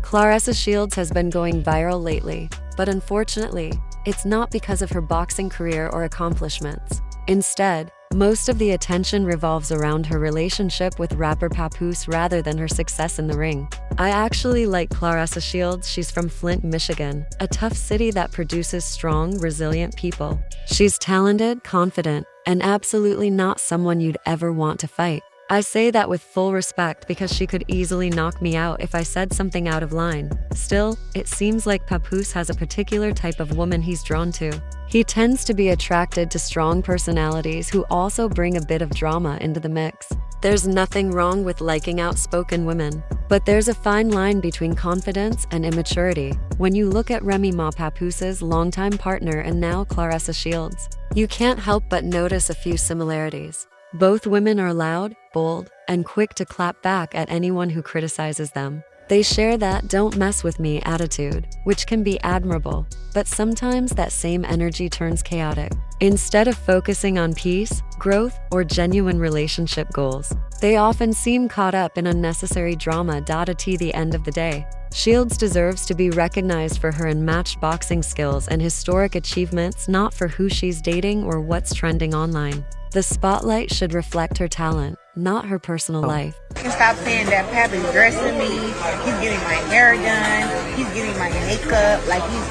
Claressa Shields has been going viral lately, but unfortunately, it's not because of her boxing career or accomplishments. Instead, most of the attention revolves around her relationship with rapper Papoose rather than her success in the ring. I actually like Claressa Shields. She's from Flint, Michigan, a tough city that produces strong, resilient people. She's talented, confident, and absolutely not someone you'd ever want to fight. I say that with full respect because she could easily knock me out if I said something out of line. Still, it seems like Papoose has a particular type of woman he's drawn to. He tends to be attracted to strong personalities who also bring a bit of drama into the mix. There's nothing wrong with liking outspoken women, but there's a fine line between confidence and immaturity. When you look at Remy Ma, Papoose's longtime partner and now Claressa Shields, you can't help but notice a few similarities. Both women are loud, bold, and quick to clap back at anyone who criticizes them. They share that "don't mess with me" attitude, which can be admirable, but sometimes that same energy turns chaotic. Instead of focusing on peace, growth, or genuine relationship goals, they often seem caught up in unnecessary drama. At the end of the day, Shields deserves to be recognized for her unmatched boxing skills and historic achievements, not for who she's dating or what's trending online. The spotlight should reflect her talent, not her personal life. You can stop saying that Pap is dressing me, he's getting my hair done, he's getting my makeup, like he's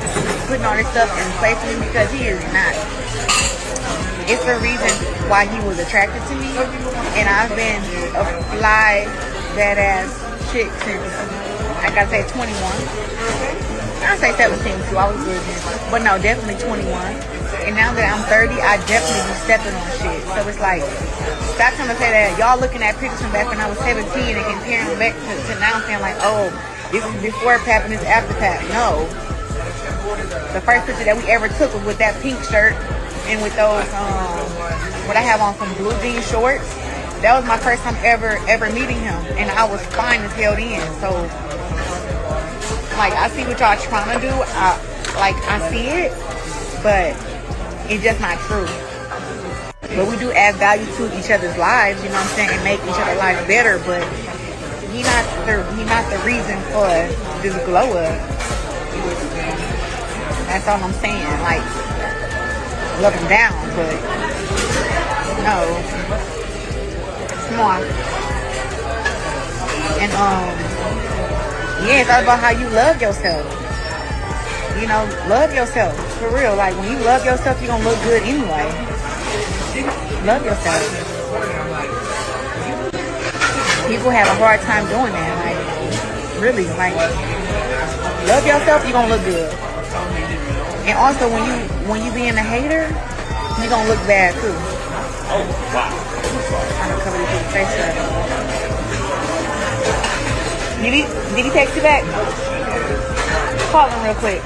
putting all this stuff in place for me, because he is not. It's the reason why he was attracted to me, and I've been a fly, badass chick since, like I say, 21. I say 17 too, I was good then. But no, definitely 21. And now that I'm 30, I definitely be stepping on shit. So it's like, stop trying to say that y'all looking at pictures from back when I was 17 and comparing them back to now, saying like, oh, this is before Pap and this after Pap. No. The first picture that we ever took was with that pink shirt and with those, what I have on, some blue jean shorts. That was my first time ever meeting him. And I was fine as hell then. So, like, I see what y'all trying to do. I see it, but it's just not true. But we do add value to each other's lives, you know what I'm saying, and make each other's lives better. But he not the reason for this glow up. That's all I'm saying. Like, love him down, but no. Come on. And yeah, it's all about how you love yourself. You know, love yourself, for real. Like, when you love yourself, you're gonna look good anyway. Love yourself. People have a hard time doing that. Like, really, like, love yourself, you're gonna look good. And also, when you being a hater, you're gonna look bad too. Oh, wow. I'm trying to cover this face up. Did he text you back? Call him real quick.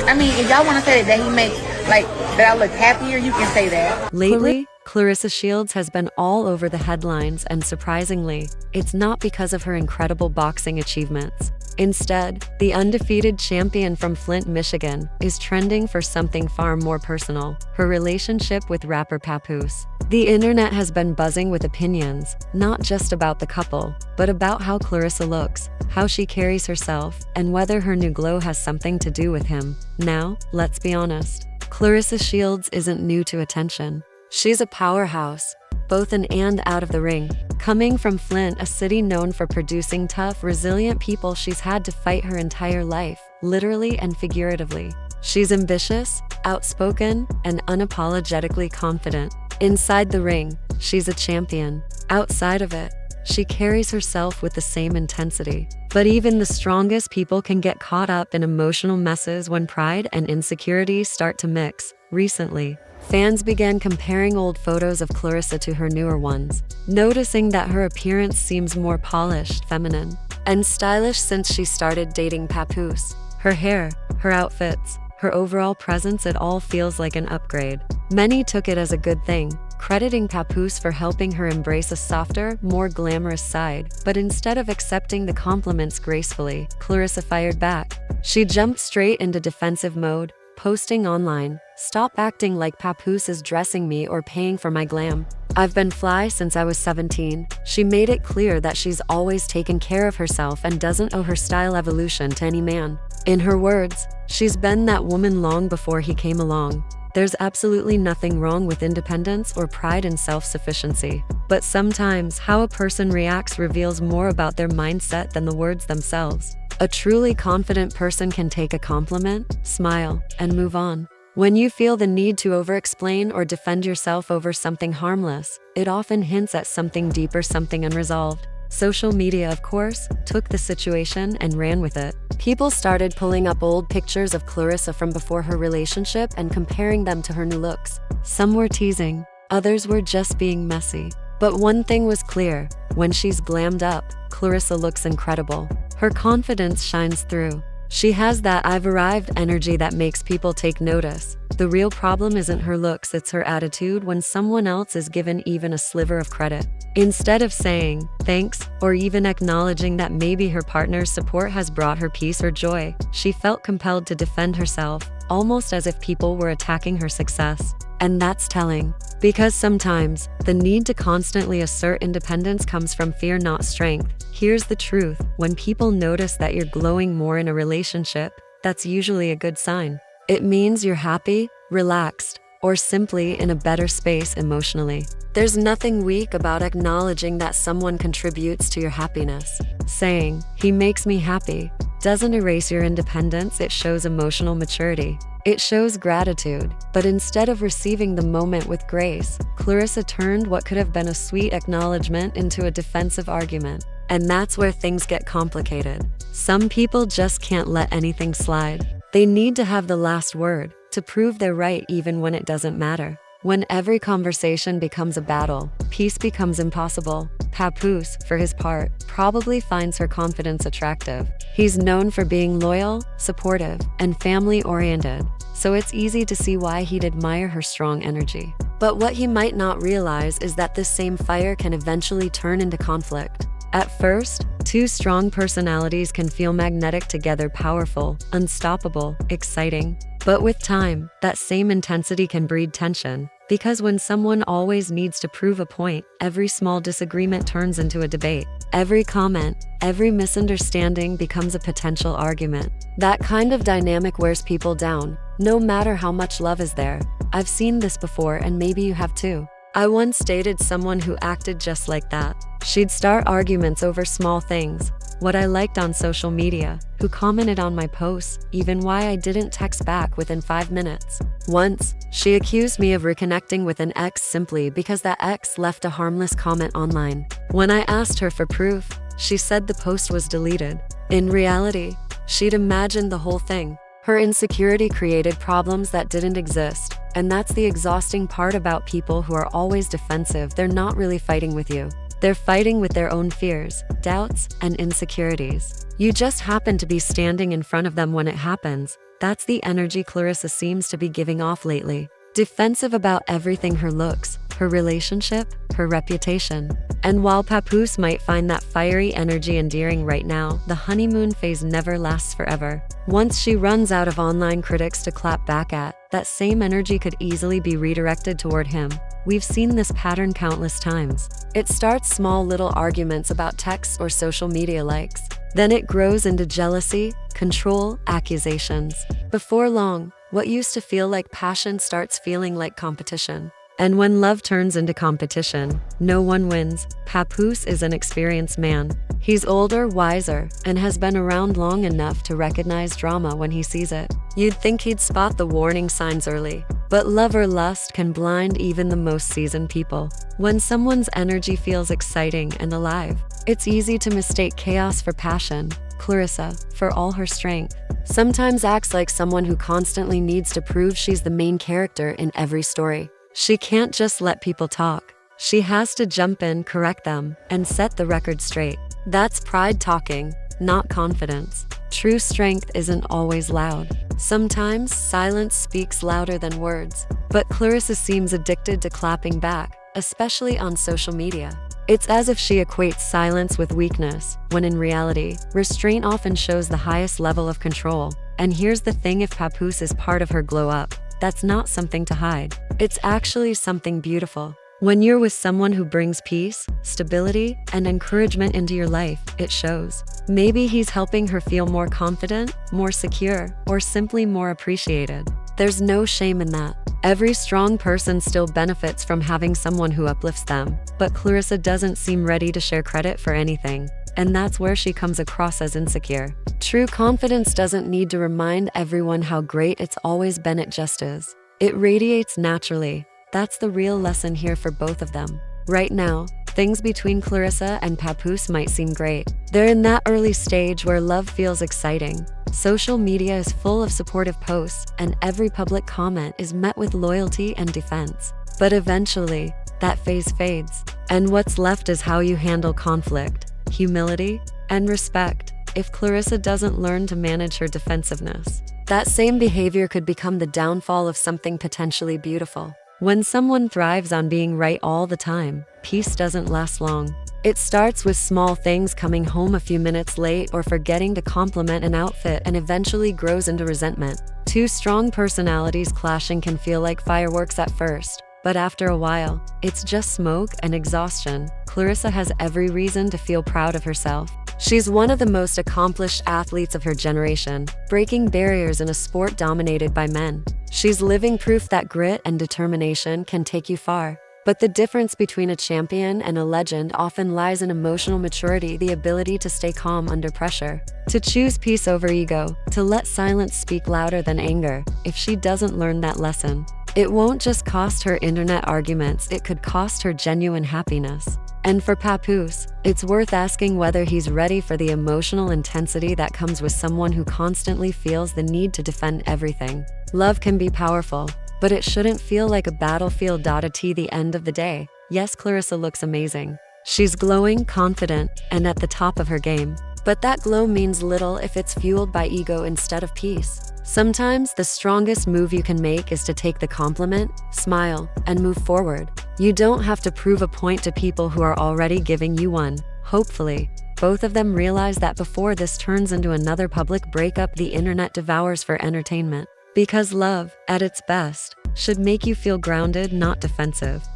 I mean, if y'all want to say that he makes, like, that I look happier, you can say that. Lately, Claressa Shields has been all over the headlines, and surprisingly, it's not because of her incredible boxing achievements. Instead, the undefeated champion from Flint, Michigan, is trending for something far more personal: her relationship with rapper Papoose. The internet has been buzzing with opinions, not just about the couple, but about how Clarissa looks, how she carries herself, and whether her new glow has something to do with him. Now, let's be honest, Claressa Shields isn't new to attention. She's a powerhouse, both in and out of the ring. Coming from Flint, a city known for producing tough, resilient people, she's had to fight her entire life, literally and figuratively. She's ambitious, outspoken, and unapologetically confident. Inside the ring, she's a champion. Outside of it, she carries herself with the same intensity. But even the strongest people can get caught up in emotional messes when pride and insecurity start to mix. Recently, fans began comparing old photos of Clarissa to her newer ones, noticing that her appearance seems more polished, feminine, and stylish since she started dating Papoose. Her hair, her outfits, her overall presence, it all feels like an upgrade. Many took it as a good thing, crediting Papoose for helping her embrace a softer, more glamorous side. But instead of accepting the compliments gracefully, Clarissa fired back. She jumped straight into defensive mode, posting online, Stop acting like Papoose is dressing me or paying for my glam. I've been fly since I was 17. She made it clear that she's always taken care of herself and doesn't owe her style evolution to any man. In her words, she's been that woman long before he came along. There's absolutely nothing wrong with independence or pride in self-sufficiency. But sometimes how a person reacts reveals more about their mindset than the words themselves. A truly confident person can take a compliment, smile, and move on. When you feel the need to over-explain or defend yourself over something harmless, it often hints at something deeper, something unresolved. Social media, of course, took the situation and ran with it. People started pulling up old pictures of Clarissa from before her relationship and comparing them to her new looks. Some were teasing, others were just being messy. But one thing was clear: when she's glammed up, Clarissa looks incredible. Her confidence shines through. She has that "I've arrived" energy that makes people take notice. The real problem isn't her looks, it's her attitude when someone else is given even a sliver of credit. Instead of saying thanks or even acknowledging that maybe her partner's support has brought her peace or joy, she felt compelled to defend herself, almost as if people were attacking her success. And that's telling. Because sometimes, the need to constantly assert independence comes from fear, not strength. Here's the truth: when people notice that you're glowing more in a relationship, that's usually a good sign. It means you're happy, relaxed, or simply in a better space emotionally. There's nothing weak about acknowledging that someone contributes to your happiness. Saying, "He makes me happy," doesn't erase your independence, it shows emotional maturity. It shows gratitude. But instead of receiving the moment with grace, Clarissa turned what could have been a sweet acknowledgement into a defensive argument. And that's where things get complicated. Some people just can't let anything slide. They need to have the last word, to prove they're right even when it doesn't matter. When every conversation becomes a battle, peace becomes impossible. Papoose, for his part, probably finds her confidence attractive. He's known for being loyal, supportive, and family-oriented, so it's easy to see why he'd admire her strong energy. But what he might not realize is that this same fire can eventually turn into conflict. At first, two strong personalities can feel magnetic together, powerful, unstoppable, exciting. But with time, that same intensity can breed tension. Because when someone always needs to prove a point, every small disagreement turns into a debate. Every comment, every misunderstanding becomes a potential argument. That kind of dynamic wears people down, no matter how much love is there. I've seen this before, and maybe you have too. I once dated someone who acted just like that. She'd start arguments over small things: what I liked on social media, who commented on my posts, even why I didn't text back within 5 minutes. Once, she accused me of reconnecting with an ex simply because that ex left a harmless comment online. When I asked her for proof, she said the post was deleted. In reality, she'd imagined the whole thing. Her insecurity created problems that didn't exist. And that's the exhausting part about people who are always defensive. They're not really fighting with you. They're fighting with their own fears, doubts, and insecurities. You just happen to be standing in front of them when it happens. That's the energy Clarissa seems to be giving off lately. Defensive about everything: her looks, her relationship, her reputation. And while Papoose might find that fiery energy endearing right now, the honeymoon phase never lasts forever. Once she runs out of online critics to clap back at, that same energy could easily be redirected toward him. We've seen this pattern countless times. It starts small little arguments about texts or social media likes. Then it grows into jealousy, control, accusations. Before long, what used to feel like passion starts feeling like competition. And when love turns into competition, no one wins. Papoose is an experienced man. He's older, wiser, and has been around long enough to recognize drama when he sees it. You'd think he'd spot the warning signs early. But love or lust can blind even the most seasoned people. When someone's energy feels exciting and alive, it's easy to mistake chaos for passion. Clarissa, for all her strength, sometimes acts like someone who constantly needs to prove she's the main character in every story. She can't just let people talk. She has to jump in, correct them, and set the record straight. That's pride talking, not confidence. True strength isn't always loud. Sometimes silence speaks louder than words. But Clarissa seems addicted to clapping back, especially on social media. It's as if she equates silence with weakness, when in reality, restraint often shows the highest level of control. And here's the thing: if Papoose is part of her glow up, that's not something to hide. It's actually something beautiful. When you're with someone who brings peace, stability, and encouragement into your life, it shows. Maybe he's helping her feel more confident, more secure, or simply more appreciated. There's no shame in that. Every strong person still benefits from having someone who uplifts them, but Clarissa doesn't seem ready to share credit for anything, and that's where she comes across as insecure. True confidence doesn't need to remind everyone how great it's always been, it just is. It radiates naturally. That's the real lesson here for both of them. Right now, things between Clarissa and Papoose might seem great. They're in that early stage where love feels exciting. Social media is full of supportive posts, and every public comment is met with loyalty and defense. But eventually, that phase fades, and what's left is how you handle conflict, humility, and respect. If Clarissa doesn't learn to manage her defensiveness, that same behavior could become the downfall of something potentially beautiful. When someone thrives on being right all the time, peace doesn't last long. It starts with small things, coming home a few minutes late or forgetting to compliment an outfit, and eventually grows into resentment. Two strong personalities clashing can feel like fireworks at first, but after a while, it's just smoke and exhaustion. Clarissa has every reason to feel proud of herself. She's one of the most accomplished athletes of her generation, breaking barriers in a sport dominated by men. She's living proof that grit and determination can take you far. But the difference between a champion and a legend often lies in emotional maturity, the ability to stay calm under pressure, to choose peace over ego, to let silence speak louder than anger. If she doesn't learn that lesson, it won't just cost her internet arguments, it could cost her genuine happiness. And for Papoose, it's worth asking whether he's ready for the emotional intensity that comes with someone who constantly feels the need to defend everything. Love can be powerful, but it shouldn't feel like a battlefield. At the end of the day, yes, Clarissa looks amazing. She's glowing, confident, and at the top of her game. But that glow means little if it's fueled by ego instead of peace. Sometimes the strongest move you can make is to take the compliment, smile, and move forward. You don't have to prove a point to people who are already giving you one. Hopefully, both of them realize that before this turns into another public breakup the internet devours for entertainment. Because love, at its best, should make you feel grounded, not defensive.